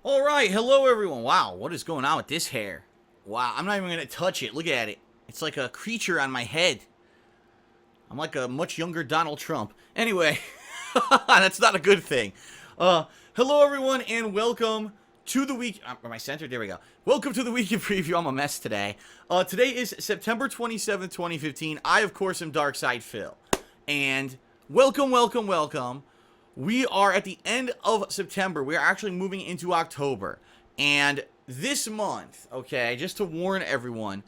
Alright, hello everyone. Wow, what is going on with this hair? Wow, I'm not even gonna touch it. Look at it. It's like a creature on my head. I'm like a much younger Donald Trump. Anyway, that's not a good thing. Hello everyone and welcome to the week. Am I centered? There we go. Welcome to the weekend preview. I'm a mess today. Today is September 27th, 2015. I, of course, am Darkside Phil. And welcome. We are at the end of September. We are actually moving into October. And this month, okay, just to warn everyone,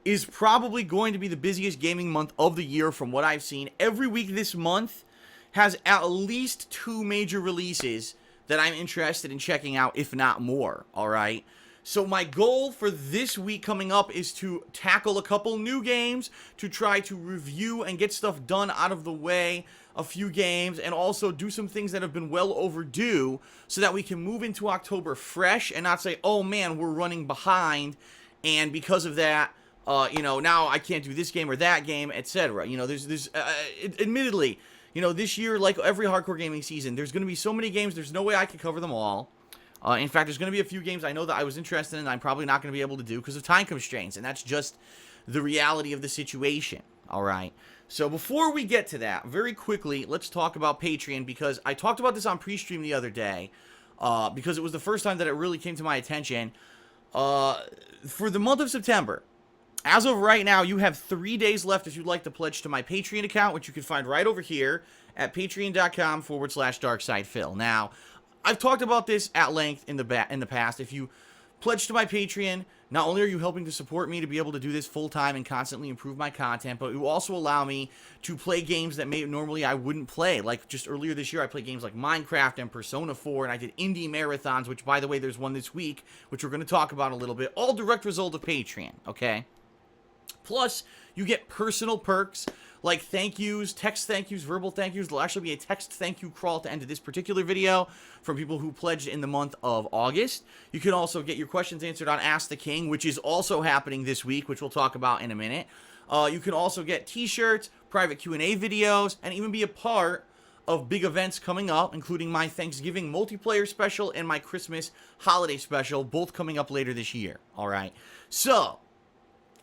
is probably going to be the busiest gaming month of the year from what I've seen. Every week this month has at least 2 major releases that I'm interested in checking out, if not more, alright? So my goal for this week coming up is to tackle a couple new games, to try to review and get stuff done out of the way, a few games, and also do some things that have been well overdue so that we can move into October fresh and not say, oh man, we're running behind, and because of that, now I can't do this game or that game, etc. Admittedly, this year, like every hardcore gaming season, there's going to be so many games, there's no way I can cover them all. In fact, there's going to be a few games I know that I was interested in I'm probably not going to be able to do because of time constraints, and that's just the reality of the situation, alright? So before we get to that, very quickly, let's talk about Patreon, because I talked about this on pre-stream the other day, because it was the first time that it really came to my attention. For the month of September, as of right now, you have 3 days left if you'd like to pledge to my Patreon account, which you can find right over here at patreon.com/DarksidePhil. Now, I've talked about this at length in the past. If you pledge to my Patreon, not only are you helping to support me to be able to do this full-time and constantly improve my content, but you also allow me to play games that normally I wouldn't play. Like just earlier this year, I played games like Minecraft and Persona 4, and I did indie marathons, which, by the way, there's one this week, which we're going to talk about a little bit. All direct result of Patreon, okay? Plus, you get personal perks like thank yous, text thank yous, verbal thank yous. There'll actually be a text thank you crawl at the end of this particular video from people who pledged in the month of August. You can also get your questions answered on Ask the King, which is also happening this week, which we'll talk about in a minute. You can also get t-shirts, private Q&A videos, and even be a part of big events coming up, including my Thanksgiving multiplayer special and my Christmas holiday special, both coming up later this year. All right. So,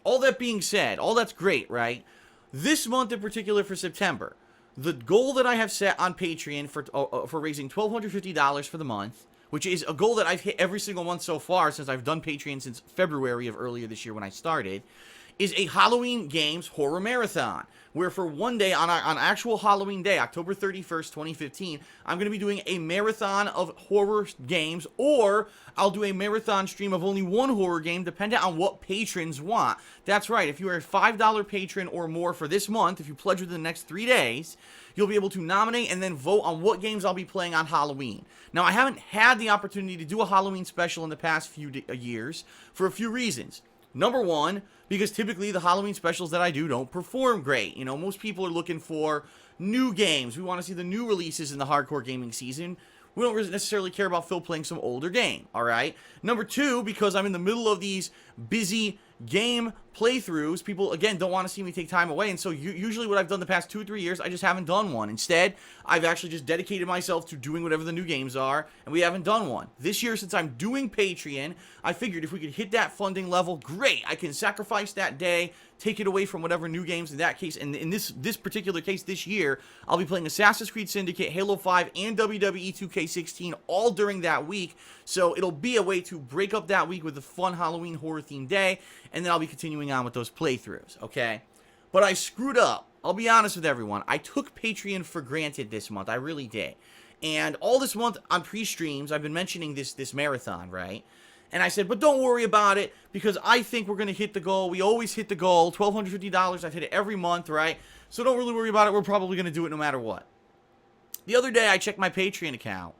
all that being said, all that's great, right? This month in particular for September, the goal that I have set on Patreon for raising $1,250 for the month, which is a goal that I've hit every single month so far since I've done Patreon since February of earlier this year when I started, is a Halloween Games Horror Marathon, where for one day, on actual Halloween day, October 31st, 2015, I'm going to be doing a marathon of horror games, or I'll do a marathon stream of only one horror game, depending on what patrons want. That's right, if you are a $5 patron or more for this month, if you pledge within the next 3 days, you'll be able to nominate and then vote on what games I'll be playing on Halloween. Now, I haven't had the opportunity to do a Halloween special in the past few years for a few reasons. Number one, because typically the Halloween specials that I do don't perform great. Most people are looking for new games. We want to see the new releases in the hardcore gaming season. We don't really necessarily care about Phil playing some older game, alright? Number two, because I'm in the middle of these busy game playthroughs, people, again, don't want to see me take time away, and so usually what I've done the past 2 or 3 years, I just haven't done one. Instead, I've actually just dedicated myself to doing whatever the new games are, and we haven't done one. This year, since I'm doing Patreon, I figured if we could hit that funding level, great, I can sacrifice that day, take it away from whatever new games in that case, and in this particular case this year, I'll be playing Assassin's Creed Syndicate, Halo 5, and WWE2k16 all during that week, so it'll be a way to break up that week with a fun Halloween horror-themed day, and then I'll be continuing on with those playthroughs, okay? But I screwed up. I'll be honest with everyone. I took Patreon for granted this month. I really did. And all this month on pre-streams, I've been mentioning this marathon, right? And I said, but don't worry about it, because I think we're going to hit the goal. We always hit the goal. $1,250, I've hit it every month, right? So don't really worry about it. We're probably going to do it no matter what. The other day, I checked my Patreon account,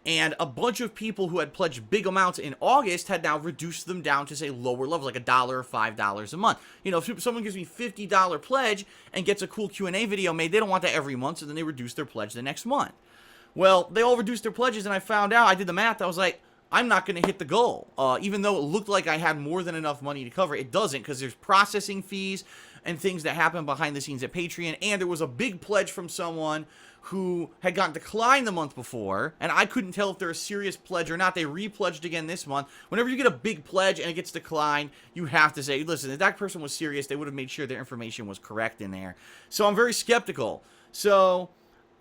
and a bunch of people who had pledged big amounts in August had now reduced them down to, say, lower levels, like $1 or $5 a month. If someone gives me $50 pledge and gets a cool Q&A video made, they don't want that every month, so then they reduce their pledge the next month. Well, they all reduced their pledges, and I found out, I did the math, I was like, I'm not going to hit the goal. Even though it looked like I had more than enough money to cover, it doesn't, because there's processing fees and things that happen behind the scenes at Patreon, and there was a big pledge from someone who had gotten declined the month before, and I couldn't tell if they're a serious pledge or not. They re-pledged again this month. Whenever you get a big pledge and it gets declined, you have to say, listen, if that person was serious, they would have made sure their information was correct in there. So I'm very skeptical. So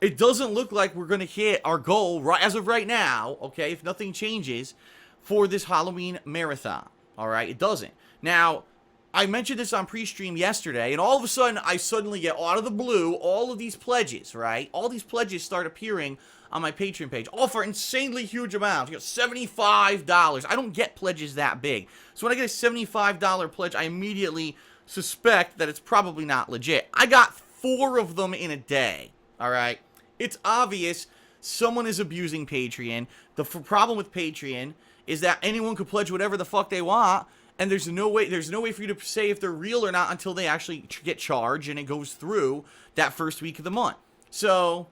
it doesn't look like we're going to hit our goal right as of right now, okay, if nothing changes, for this Halloween marathon, all right? It doesn't. Now, I mentioned this on pre-stream yesterday, and all of a sudden, I suddenly get out of the blue all of these pledges, right? All these pledges start appearing on my Patreon page, all for insanely huge amounts. You know, $75. I don't get pledges that big. So when I get a $75 pledge, I immediately suspect that it's probably not legit. I got 4 of them in a day, all right? It's obvious someone is abusing Patreon. The problem with Patreon is that anyone could pledge whatever the fuck they want, and there's no way for you to say if they're real or not until they actually get charged and it goes through that first week of the month. So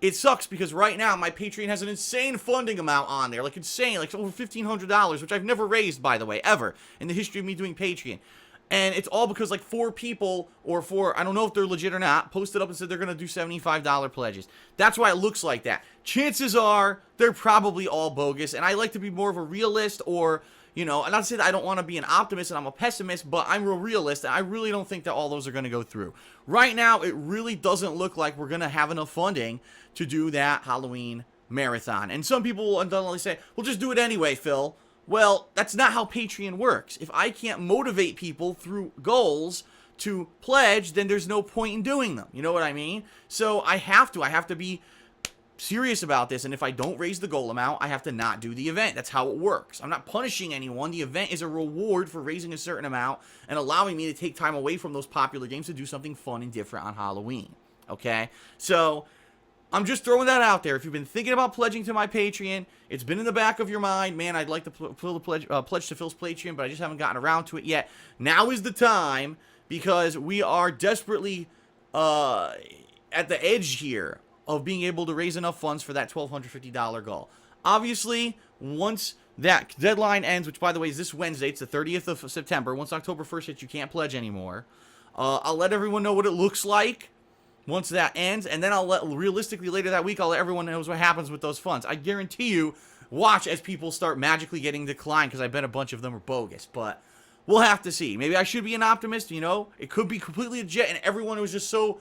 it sucks because right now my Patreon has an insane funding amount on there, like insane, like over $1,500, which I've never raised, by the way, ever in the history of me doing Patreon. And it's all because like 4 people, or 4, I don't know if they're legit or not, posted up and said they're going to do $75 pledges. That's why it looks like that. Chances are they're probably all bogus, and I like to be more of a realist, or, you know, and not to say that I don't want to be an optimist and I'm a pessimist, but I'm a realist, and I really don't think that all those are going to go through. Right now, it really doesn't look like we're going to have enough funding to do that Halloween marathon. And some people will undoubtedly say, well, just do it anyway, Phil. Well, that's not how Patreon works. If I can't motivate people through goals to pledge, then there's no point in doing them. You know what I mean? So I have to be serious about this, and if I don't raise the goal amount, I have to not do the event. That's how it works. I'm not punishing anyone. The event is a reward for raising a certain amount and allowing me to take time away from those popular games to do something fun and different on Halloween. Okay? So I'm just throwing that out there. If you've been thinking about pledging to my Patreon, it's been in the back of your mind, man, I'd like to pledge to Phil's Patreon, but I just haven't gotten around to it yet. Now is the time, because we are desperately at the edge here of being able to raise enough funds for that $1,250 goal. Obviously, once that deadline ends, which, by the way, is this Wednesday, it's the 30th of September, once October 1st hits, you can't pledge anymore. I'll let everyone know what it looks like once that ends, and then realistically later that week, I'll let everyone know what happens with those funds. I guarantee you, watch as people start magically getting declined, because I bet a bunch of them are bogus, but we'll have to see. Maybe I should be an optimist, you know? It could be completely legit, and everyone was just so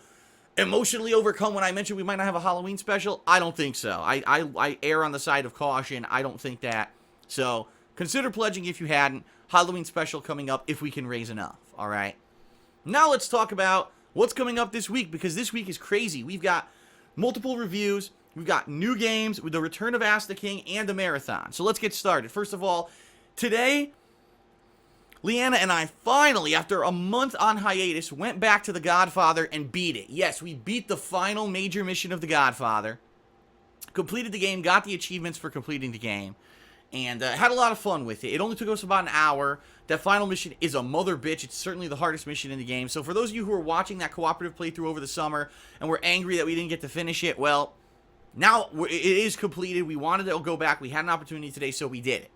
emotionally overcome when I mentioned we might not have a Halloween special. I don't think so. I err on the side of caution. I don't think that. So consider pledging if you hadn't. Halloween special coming up if we can raise enough, all right? Now let's talk about what's coming up this week, because this week is crazy. We've got multiple reviews. We've got new games with the return of Ask the King and the marathon. So let's get started. First of all, today, Leanna and I finally, after a month on hiatus, went back to The Godfather and beat it. Yes, we beat the final major mission of The Godfather, completed the game, got the achievements for completing the game, and had a lot of fun with it. It only took us about an hour. That final mission is a mother bitch. It's certainly the hardest mission in the game. So for those of you who are watching that cooperative playthrough over the summer and were angry that we didn't get to finish it, well, now it is completed. We wanted to go back. We had an opportunity today, so we did it.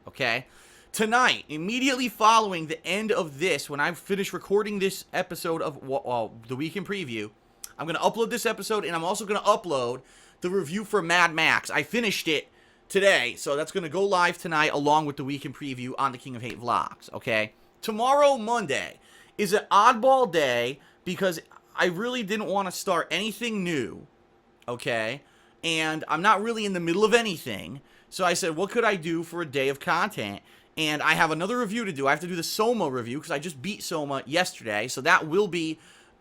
Okay? Tonight, immediately following the end of this, when I finish recording this episode of the Week in Preview, I'm going to upload this episode, and I'm also going to upload the review for Mad Max. I finished it today, so that's going to go live tonight along with the Week in Preview on the King of Hate vlogs, okay? Tomorrow, Monday, is an oddball day because I really didn't want to start anything new, okay? And I'm not really in the middle of anything, so I said, what could I do for a day of content? And I have another review to do. I have to do the Soma review because I just beat Soma yesterday, so that will be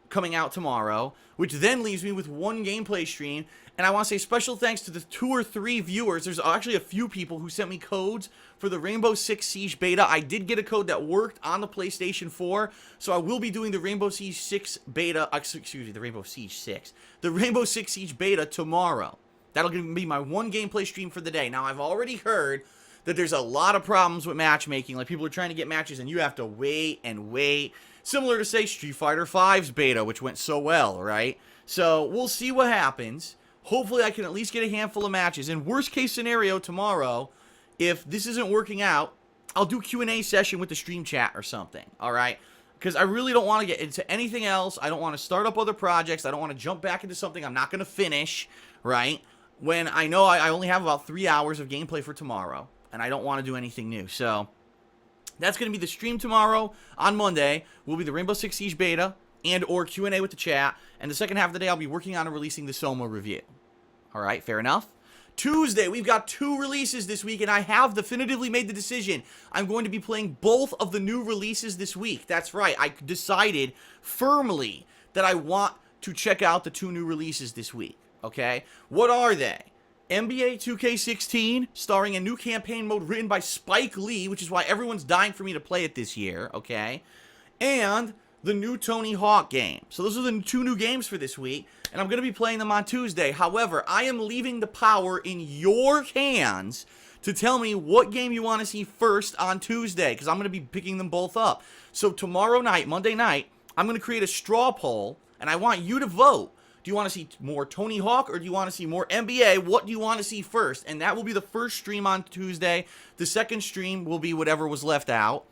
coming out tomorrow, which then leaves me with one gameplay stream. And I want to say special thanks to the 2 or 3 viewers. There's actually a few people who sent me codes for the Rainbow Six Siege beta. I did get a code that worked on the PlayStation 4, so I will be doing the Rainbow Siege 6 beta, the Rainbow Siege 6, the Rainbow Six Siege beta tomorrow. That'll be my one gameplay stream for the day. Now, I've already heard that there's a lot of problems with matchmaking. Like, people are trying to get matches, and you have to wait and wait. Similar to, say, Street Fighter V's beta, which went so well, right? So, we'll see what happens. Hopefully, I can at least get a handful of matches. In worst case scenario, tomorrow, if this isn't working out, I'll do Q&A session with the stream chat or something, all right? Because I really don't want to get into anything else. I don't want to start up other projects. I don't want to jump back into something I'm not going to finish, right? When I know I only have about 3 hours of gameplay for tomorrow, and I don't want to do anything new. So that's going to be the stream tomorrow. On Monday will be the Rainbow Six Siege beta and or Q&A with the chat. And the second half of the day, I'll be working on and releasing the Soma review. All right, fair enough? Tuesday, we've got 2 releases this week, and I have definitively made the decision. I'm going to be playing both of the new releases this week. That's right. I decided firmly that I want to check out the 2 new releases this week, okay? What are they? NBA2k16, starring a new campaign mode written by Spike Lee, which is why everyone's dying for me to play it this year, okay? And the new Tony Hawk game. So those are the 2 new games for this week, and I'm going to be playing them on Tuesday. However, I am leaving the power in your hands to tell me what game you want to see first on Tuesday, because I'm going to be picking them both up. So tomorrow night, Monday night, I'm going to create a straw poll, and I want you to vote. Do you want to see more Tony Hawk, or do you want to see more NBA? What do you want to see first? And that will be the first stream on Tuesday. The second stream will be whatever was left out.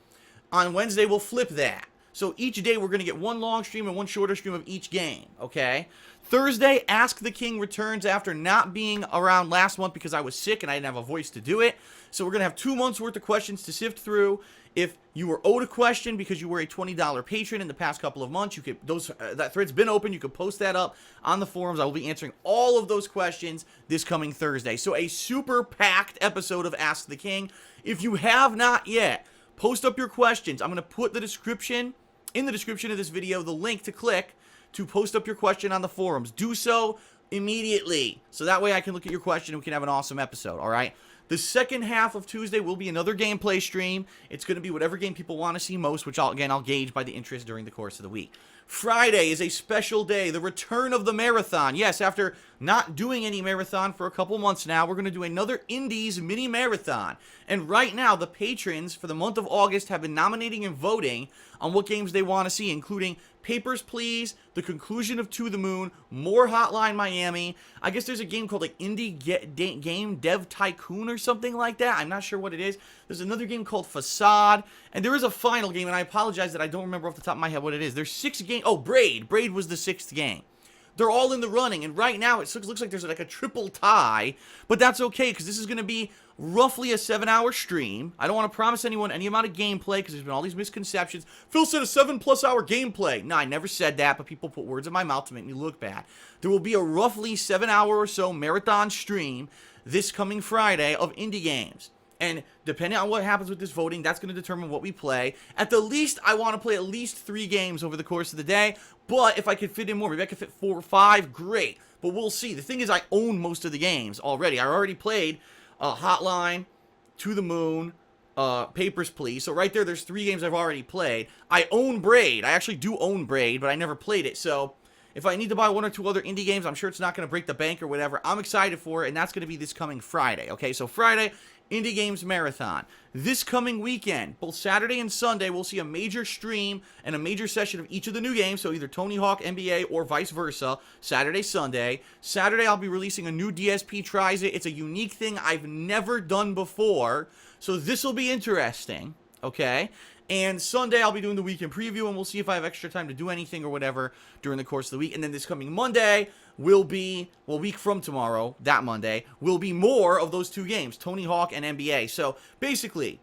On Wednesday, we'll flip that. So each day we're going to get 1 long stream and 1 shorter stream of each game, okay? Thursday, Ask the King returns after not being around last month because I was sick and I didn't have a voice to do it. So we're going to have 2 months worth of questions to sift through. If you were owed a question because you were a $20 patron in the past couple of months, you could that thread's been open. You could post that up on the forums. I will be answering all of those questions this coming Thursday. So a super packed episode of Ask the King. If you have not yet, post up your questions. I'm going to put the description in the description of this video, the link to click to post up your question on the forums. Do so immediately, so that way I can look at your question and we can have an awesome episode, all right? The second half of Tuesday will be another gameplay stream. It's going to be whatever game people want to see most, which I'll gauge by the interest during the course of the week. Friday is a special day, the return of the marathon. Yes, after not doing any marathon for a couple months now, we're going to do another Indies mini marathon. And right now, the patrons for the month of August have been nominating and voting on what games they want to see, including Papers, Please, the conclusion of To the Moon, more Hotline Miami. I guess there's a game called like Indie Game Dev Tycoon or something like that. I'm not sure what it is. There's another game called Facade. And there is a final game, and I apologize that I don't remember off the top of my head what it is. There's 6 games. Oh, Braid. Braid was the 6th game. They're all in the running, and right now it looks like there's like a triple tie, but that's okay, because this is going to be roughly a 7-hour stream. I don't want to promise anyone any amount of gameplay, because there's been all these misconceptions. Phil said a 7+ hour gameplay. No, I never said that, but people put words in my mouth to make me look bad. There will be a roughly 7-hour or so marathon stream this coming Friday of indie games. And depending on what happens with this voting, that's going to determine what we play. At the least, I want to play at least 3 games over the course of the day. But if I could fit in more, maybe I could fit 4 or 5, great. But we'll see. The thing is, I own most of the games already. I already played Hotline, To the Moon, Papers, Please. So right there, there's 3 games I've already played. I own Braid. I actually do own Braid, but I never played it. So if I need to buy 1 or 2 other indie games, I'm sure it's not going to break the bank or whatever. I'm excited for it, and that's going to be this coming Friday. Okay, so Friday, Indie Games Marathon. This coming weekend, both Saturday and Sunday, we'll see a major stream and a major session of each of the new games, so either Tony Hawk, NBA, or vice versa, Saturday, Sunday. Saturday, I'll be releasing a new DSP Tries It. It's a unique thing I've never done before, so this will be interesting, okay? And Sunday, I'll be doing the weekend preview, and we'll see if I have extra time to do anything or whatever during the course of the week. And then this coming Monday will be, well, a week from tomorrow, that Monday, will be more of those 2 games, Tony Hawk and NBA. So, basically,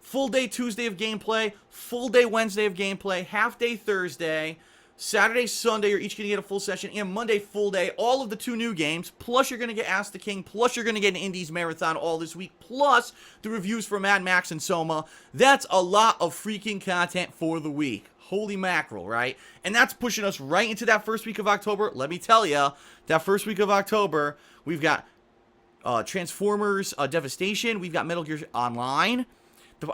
full day Tuesday of gameplay, full day Wednesday of gameplay, half day Thursday, Saturday, Sunday, you're each going to get a full session, and Monday, full day, all of the 2 new games, plus you're going to get Ask the King, plus you're going to get an Indies Marathon all this week, plus the reviews for Mad Max and Soma. That's a lot of freaking content for the week. Holy mackerel, right? And that's pushing us right into that first week of October. Let me tell you, that first week of October, we've got Transformers Devastation, we've got Metal Gear Online,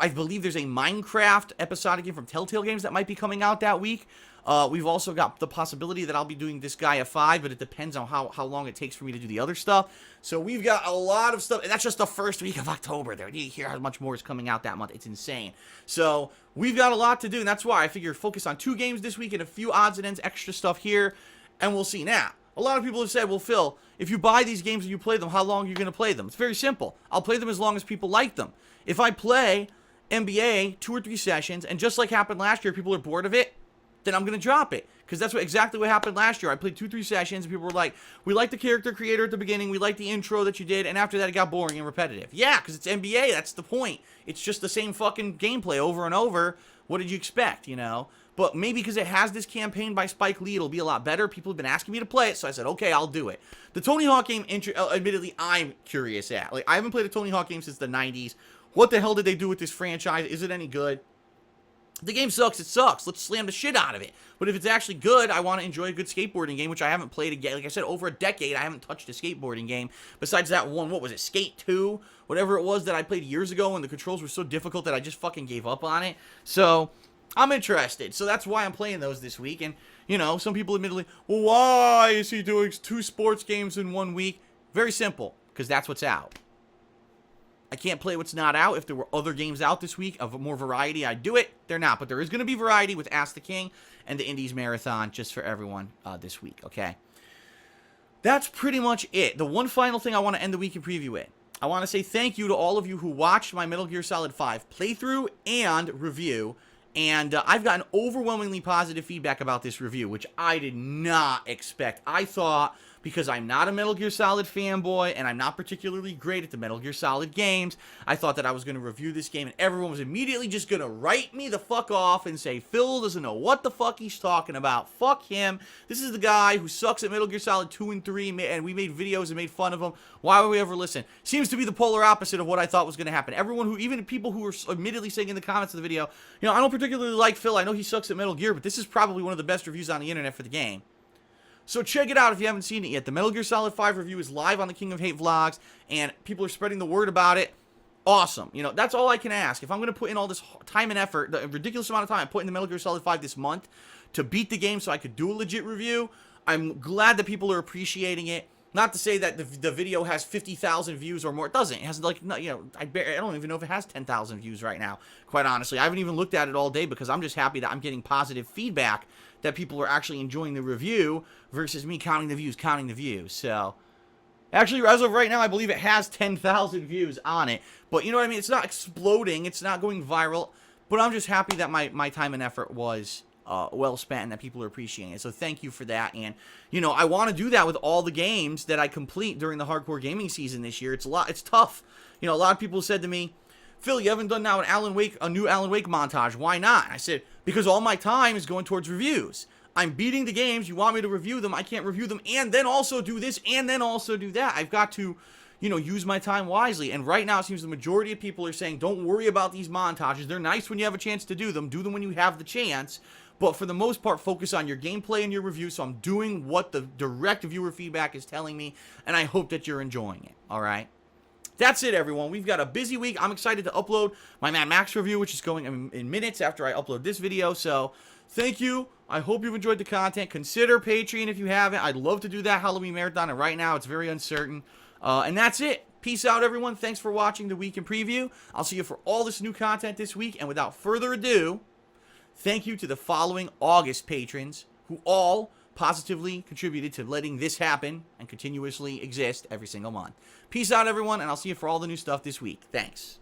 I believe there's a Minecraft episodic game from Telltale Games that might be coming out that week. We've also got the possibility that I'll be doing this guy at 5, but it depends on how long it takes for me to do the other stuff. So we've got a lot of stuff, and that's just the first week of October. There, you hear how much more is coming out that month. It's insane. So we've got a lot to do, and that's why I figure focus on 2 games this week and a few odds and ends, extra stuff here, and we'll see. Now, A lot of people have said, well, Phil, if you buy these games and you play them, how long are you going to play them? It's very simple. I'll play them as long as people like them. If I play NBA 2 or 3 sessions, and just like happened last year, people are bored of it, then I'm going to drop it. Because that's exactly what happened last year. I played 2-3 sessions, and people were like, we like the character creator at the beginning, we like the intro that you did, and after that it got boring and repetitive. Yeah, because it's NBA, that's the point. It's just the same fucking gameplay over and over. What did you expect, you know? But maybe because it has this campaign by Spike Lee, it'll be a lot better. People have been asking me to play it, so I said, okay, I'll do it. The Tony Hawk game, admittedly, I'm curious at. Like, I haven't played a Tony Hawk game since the 90s. What the hell did they do with this franchise? Is it any good? The game sucks, it sucks. Let's slam the shit out of it. But if it's actually good, I want to enjoy a good skateboarding game, which I haven't played again. Like I said, over a decade, I haven't touched a skateboarding game. Besides that one, what was it, Skate 2? Whatever it was that I played years ago, and the controls were so difficult that I just fucking gave up on it. So, I'm interested. So that's why I'm playing those this week. And, you know, some people admittedly, well, why is he doing 2 sports games in 1 week? Very simple, because that's what's out. I can't play what's not out. If there were other games out this week of more variety, I'd do it. They're not, but there is going to be variety with Ask the King and the Indies Marathon just for everyone this week, okay? That's pretty much it. The one final thing I want to end the week in preview with. I want to say thank you to all of you who watched my Metal Gear Solid 5 playthrough and review. And I've gotten overwhelmingly positive feedback about this review, which I did not expect. I thought, because I'm not a Metal Gear Solid fanboy, and I'm not particularly great at the Metal Gear Solid games, I thought that I was going to review this game, and everyone was immediately just going to write me the fuck off and say, Phil doesn't know what the fuck he's talking about. Fuck him. This is the guy who sucks at Metal Gear Solid 2 and 3, and we made videos and made fun of him. Why would we ever listen? Seems to be the polar opposite of what I thought was going to happen. Everyone who, even people who were admittedly saying in the comments of the video, you know, I don't particularly like Phil. I know he sucks at Metal Gear, but this is probably one of the best reviews on the internet for the game. So check it out if you haven't seen it yet. The Metal Gear Solid 5 review is live on the King of Hate vlogs, and people are spreading the word about it. Awesome. You know, that's all I can ask. If I'm going to put in all this time and effort, the ridiculous amount of time I put in the Metal Gear Solid 5 this month to beat the game so I could do a legit review, I'm glad that people are appreciating it. Not to say that the video has 50,000 views or more. It doesn't. It has, like, you know, I don't even know if it has 10,000 views right now, quite honestly. I haven't even looked at it all day because I'm just happy that I'm getting positive feedback that people are actually enjoying the review versus me counting the views. So, actually, as of right now, I believe it has 10,000 views on it. But, you know what I mean? It's not exploding. It's not going viral. But I'm just happy that my time and effort was well spent and that people are appreciating it. So thank you for that. And, you know, I want to do that with all the games that I complete during the hardcore gaming season this year. It's tough. You know, a lot of people said to me, Phil, you haven't done now a new Alan Wake montage. Why not? I said, because all my time is going towards reviews. I'm beating the games. You want me to review them. I can't review them and then also do this and then also do that. I've got to, you know, use my time wisely. And right now it seems the majority of people are saying, don't worry about these montages. They're nice when you have a chance to do them. Do them when you have the chance. But for the most part, focus on your gameplay and your review. So I'm doing what the direct viewer feedback is telling me. And I hope that you're enjoying it. All right. That's it, everyone. We've got a busy week. I'm excited to upload my Mad Max review, which is going in minutes after I upload this video. So, thank you. I hope you've enjoyed the content. Consider Patreon if you haven't. I'd love to do that Halloween marathon, and right now it's very uncertain. And that's it. Peace out, everyone. Thanks for watching the Week in Preview. I'll see you for all this new content this week. And without further ado, thank you to the following August patrons who all positively contributed to letting this happen and continuously exist every single month. Peace out, everyone, and I'll see you for all the new stuff this week. Thanks.